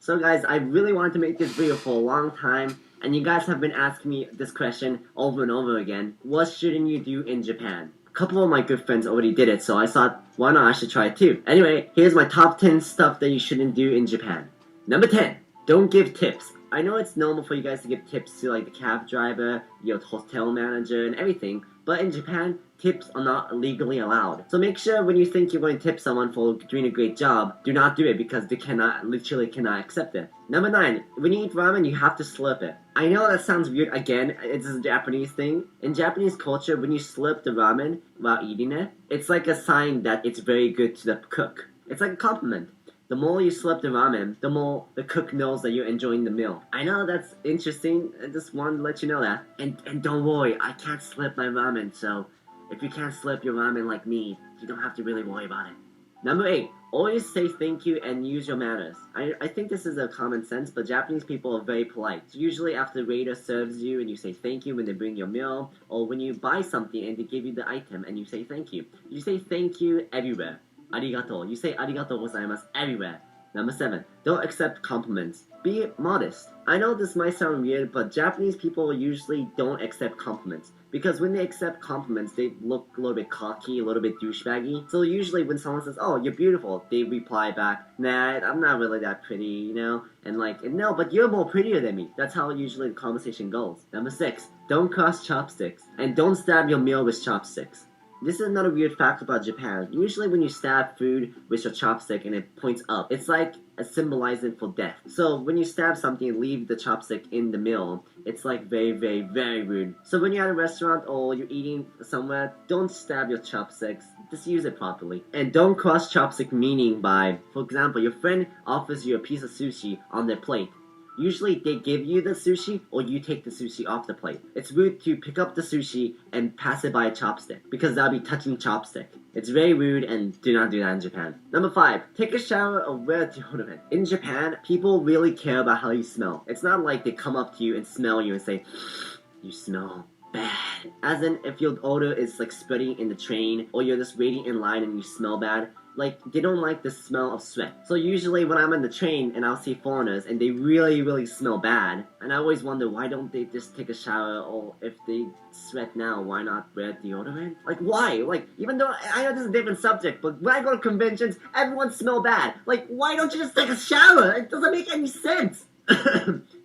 So guys, I really wanted to make this video for a long time, and you guys have been asking me this question over and over again. What shouldn't you do in Japan? A couple of my good friends already did it, so I thought, why not I should try it too. Anyway, here's my top 10 stuff that you shouldn't do in Japan. Number 10, don't give tips. I know it's normal for you guys to give tips to like the cab driver, your hotel manager, and everything, but in Japan, tips are not legally allowed. So make sure when you think you're going to tip someone for doing a great job, do not do it because they literally cannot accept it. Number 9, when you eat ramen, you have to slurp it. I know that sounds weird, again, it's a Japanese thing. In Japanese culture, when you slurp the ramen while eating it, it's like a sign that it's very good to the cook. It's like a compliment. The more you slurp the ramen, the more the cook knows that you're enjoying the meal. I know that's interesting, I just wanted to let you know that. And don't worry, I can't slurp my ramen, so if you can't slurp your ramen like me, you don't have to really worry about it. Number 8, always say thank you and use your manners. I think this is a common sense, but Japanese people are very polite. So usually after the waiter serves you and you say thank you when they bring your meal, or when you buy something and they give you the item and you say thank you. You say thank you everywhere. Arigato. You say arigato gozaimasu everywhere. Number 7, don't accept compliments. Be modest. I know this might sound weird, but Japanese people usually don't accept compliments. Because when they accept compliments, they look a little bit cocky, a little bit douchebaggy. So usually when someone says, oh, you're beautiful, they reply back, nah, I'm not really that pretty, you know? And like, no, but you're more prettier than me. That's how usually the conversation goes. Number 6, don't cross chopsticks. And don't stab your meal with chopsticks. This is another weird fact about Japan. Usually when you stab food with your chopstick and it points up, it's like a symbolizing for death. So when you stab something and leave the chopstick in the meal, it's like very, very, very rude. So when you're at a restaurant or you're eating somewhere, don't stab your chopsticks. Just use it properly. And don't cross chopstick meaning by, for example, your friend offers you a piece of sushi on their plate. Usually they give you the sushi or you take the sushi off the plate. It's rude to pick up the sushi and pass it by a chopstick because that'll be touching chopstick. It's very rude and do not do that in Japan. Number 5, take a shower or wear deodorant. In Japan, people really care about how you smell. It's not like they come up to you and smell you and say, you smell bad. As in, if your odor is like spreading in the train or you're just waiting in line and you smell bad, like, they don't like the smell of sweat. So usually when I'm in the train and I'll see foreigners and they really, really smell bad, and I always wonder why don't they just take a shower, or if they sweat now, why not wear deodorant? Like, why? Like, even though I know this is a different subject, but when I go to conventions, everyone smell bad. Like, why don't you just take a shower? It doesn't make any sense.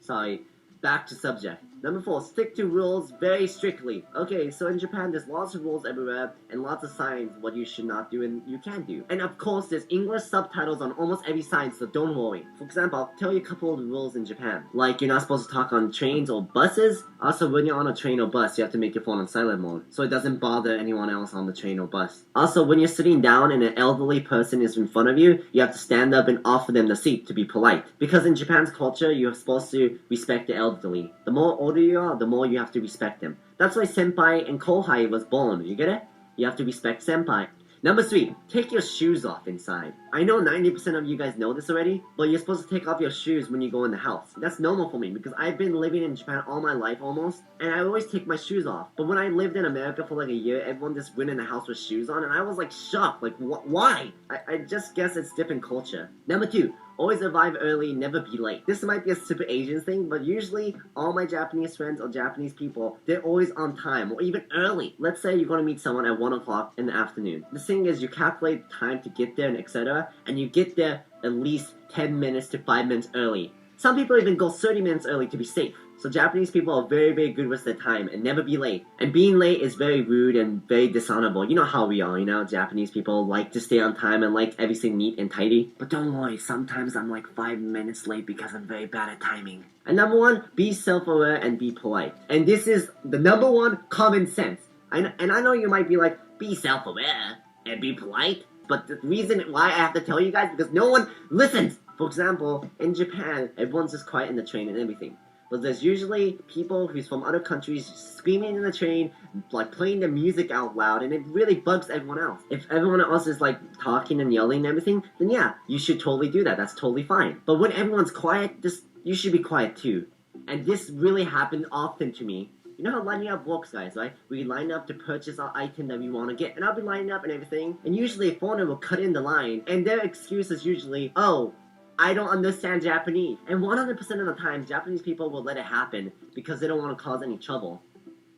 Sorry, back to subject. Number 4, stick to rules very strictly. Okay, so in Japan, there's lots of rules everywhere, and lots of signs what you should not do and you can do. And of course, there's English subtitles on almost every sign, so don't worry. For example, I'll tell you a couple of the rules in Japan. Like, you're not supposed to talk on trains or buses. Also, when you're on a train or bus, you have to make your phone on silent mode, so it doesn't bother anyone else on the train or bus. Also, when you're sitting down and an elderly person is in front of you, you have to stand up and offer them the seat to be polite. Because in Japan's culture, you're supposed to respect the elderly. The more older you are, the more you have to respect them. That's why senpai and kohai was born, you get it? You have to respect senpai. Number 3, take your shoes off inside. I know 90% of you guys know this already, but you're supposed to take off your shoes when you go in the house. That's normal for me because I've been living in Japan all my life almost, and I always take my shoes off. But when I lived in America for like a year, everyone just went in the house with shoes on, and I was like shocked, like why? I just guess it's different culture. Number 2, always arrive early, never be late. This might be a super Asian thing, but usually all my Japanese friends or Japanese people, they're always on time or even early. Let's say you're going to meet someone at 1 o'clock in the afternoon. The thing is, you calculate time to get there and etc. and you get there at least 10 minutes to 5 minutes early. Some people even go 30 minutes early to be safe. So Japanese people are very, very good with their time and never be late. And being late is very rude and very dishonorable. You know how we are, you know? Japanese people like to stay on time and like everything neat and tidy. But don't worry, sometimes I'm like 5 minutes late because I'm very bad at timing. And number 1, be self-aware and be polite. And this is the number 1 common sense. And I know you might be like, be self-aware and be polite. But the reason why I have to tell you guys is because no one listens. For example, in Japan, everyone's just quiet in the train and everything. But there's usually people who's from other countries screaming in the train, like playing the music out loud, and it really bugs everyone else. If everyone else is like talking and yelling and everything, then yeah, you should totally do that. That's totally fine. But when everyone's quiet, you should be quiet too. And this really happened often to me. You know how lining up works, guys, right? We line up to purchase our item that we want to get, and I'll be lining up and everything, and usually a foreigner will cut in the line, and their excuse is usually, oh, I don't understand Japanese. And 100% of the time, Japanese people will let it happen because they don't want to cause any trouble.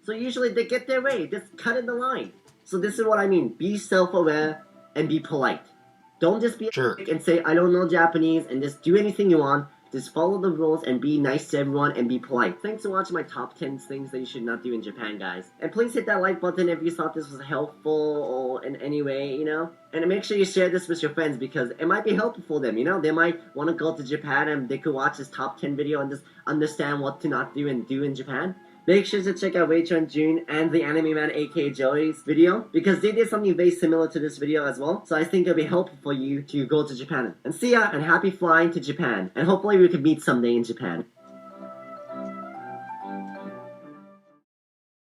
So usually they get their way, just cut in the line. So this is what I mean. Be self-aware and be polite. Don't just be Sure. a dick and say, I don't know Japanese, and just do anything you want. Just follow the rules and be nice to everyone and be polite. Thanks for watching my top 10 things that you should not do in Japan, guys. And please hit that like button if you thought this was helpful or in any way, you know? And make sure you share this with your friends because it might be helpful for them, you know? They might want to go to Japan and they could watch this top 10 video and just understand what to not do and do in Japan. Make sure to check out Rachel and June and the Anime Man aka Joey's video because they did something very similar to this video as well. So I think it'll be helpful for you to go to Japan. And see ya and happy flying to Japan. And hopefully we can meet someday in Japan.